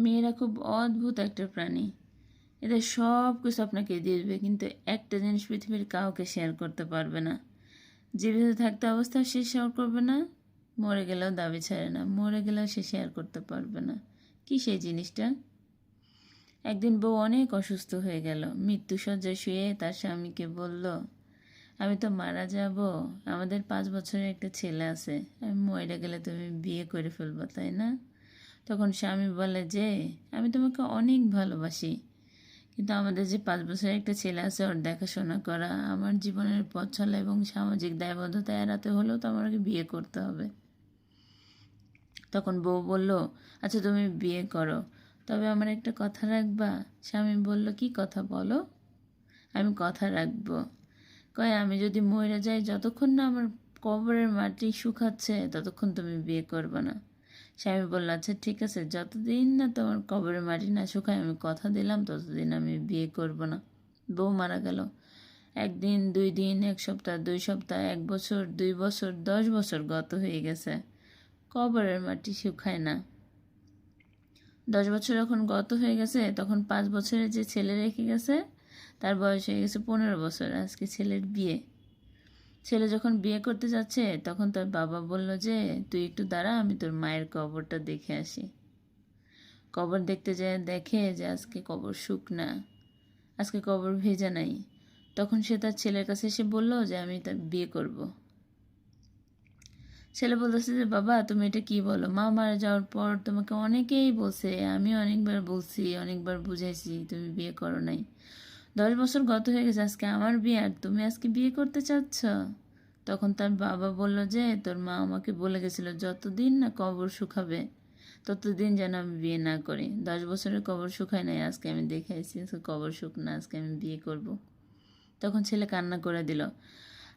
মেয়েরা খুব অদ্ভুত একটা প্রাণী। এদের সব কিছু আপনাকে দিয়ে দেবে, কিন্তু একটা জিনিস পৃথিবীর কাউকে শেয়ার করতে পারবে না। জীবিত থাকতে অবস্থায় সে শেয়ার করবে না, মরে গেলেও দাবি ছাড়ে না, মরে গেলেও সে শেয়ার করতে পারবে না। কি সেই জিনিসটা? একদিন বউ অনেক অসুস্থ হয়ে গেল। মৃত্যুশয্যায় শুয়ে তার স্বামীকে বলল, আমি তো মারা যাব, আমাদের 5 বছরের একটা ছেলে আছে, আমি মরে গেলে তুমি বিয়ে করে ফেলবো, তাই না? তখন স্বামী বলে যে, আমি তোমাকে অনেক ভালোবাসি, কিন্তু আমাদের যে 5 বছরের একটা ছেলে আছে, ওর দেখাশোনা করা আমার জীবনের পথ চলা এবং সামাজিক দায়বদ্ধতা এড়াতে হলেও তো আমাকে বিয়ে করতে হবে। তখন বউ বলল, আচ্ছা তুমি বিয়ে করো, তবে আমার একটা কথা রাখবা। স্বামী বলল, কি কথা বলো? আমি কথা রাখবো। কয়, আমি যদি মরে যাই, যতক্ষণ না আমার কবরের মাটি শুকাচ্ছে ততক্ষণ তুমি বিয়ে করবে না। স্বামী বলল, আচ্ছা ঠিক আছে, যতদিন না তোমার কবরের মাটি না শুকায় আমি কথা দিলাম, ততদিন আমি বিয়ে করব না। বউ মারা গেল। 1 দিন, 2 দিন, 1 সপ্তাহ, 2 সপ্তাহ, 1 বছর, 2 বছর, 10 বছর গত হয়ে গেছে, কবরের মাটি শুকায় না। 10 বছর যখন গত হয়ে গেছে, তখন 5 বছরের যে ছেলে রেখে গেছে তার বয়স হয়ে গেছে 15 বছর। আজকে ছেলের বিয়ে। ছেলে যখন বিয়ে করতে যাচ্ছে, তখন তার বাবা বলল যে, তুই একটু দাঁড়া, আমি তোর মায়ের কবরটা দেখে আসি। কবর দেখতে যায়, দেখে যে আজকে কবর শুকনা, আজকে কবর ভেজা নাই। তখন সে তার ছেলের কাছে এসে বলল যে, আমি তার বিয়ে করব। ছেলে বলতেছে যে, বাবা তুমি এটা কি বলো? মা মারা যাওয়ার পর তোমাকে অনেকেই বলছে, আমি অনেকবার বলছি, অনেকবার বুঝাইছি, তুমি বিয়ে করো নাই। 10 বছর গত হয়ে গেছে, আজকে আমার বিয়ে, আর তুমি আজকে বিয়ে করতে চাচ্ছ? তখন তার বাবা বলল যে, তোর মা আমাকে বলে গেছিল, যতদিন না কবর শুকাবে ততদিন যেন আমি বিয়ে না করি। 10 বছরের কবর শুকায় নাই, আজকে আমি দেখে আসছি কবর শুকনা, আজকে আমি বিয়ে করব। তখন ছেলে কান্না করে দিল,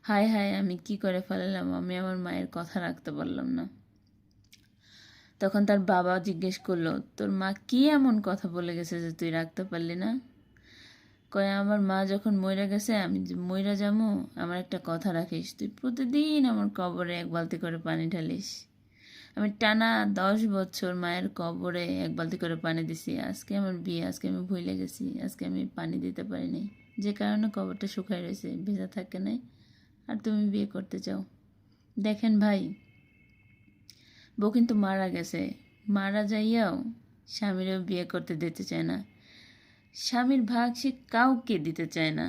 হায় হায়, আমি কি করে ফেলালাম, আমি আমার মায়ের কথা রাখতে পারলাম না। তখন তার বাবা জিজ্ঞেস করলো, তোর মা কি এমন কথা বলে গেছে যে তুই রাখতে পারলি না? কয়, আমার মা যখন মইরা গেছে, আমি মইরা যাবো, আমার একটা কথা রাখিস, তুই প্রতিদিন আমার কবরে 1 বালতি করে পানি ঢালিস। আমি টানা 10 বছর মায়ের কবরে 1 বালতি করে পানি দিছি। আজকে আমার বিয়ে, আজকে আমি ভুলে গেছি, আজকে আমি পানি দিতে পারিনি, যে কারণে কবরটা শুকায় রয়েছে, ভেজা থাকে নাই, আর তুমি বিয়ে করতে চাও। দেখেন ভাই, বউ কিন্তু মারা গেছে, মারা যাইয়াও স্বামীরও বিয়ে করতে দিতে চায় না। স্বামীর ভাগ সে কাউকে দিতে চায় না।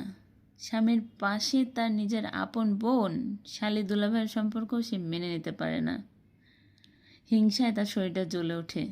স্বামীর পাশে তার নিজের আপন বোন, শালি দুলাভাইয়ের সম্পর্ক সে মেনে নিতে পারে না। হিংসায় তার শরীরটা জ্বলে ওঠে।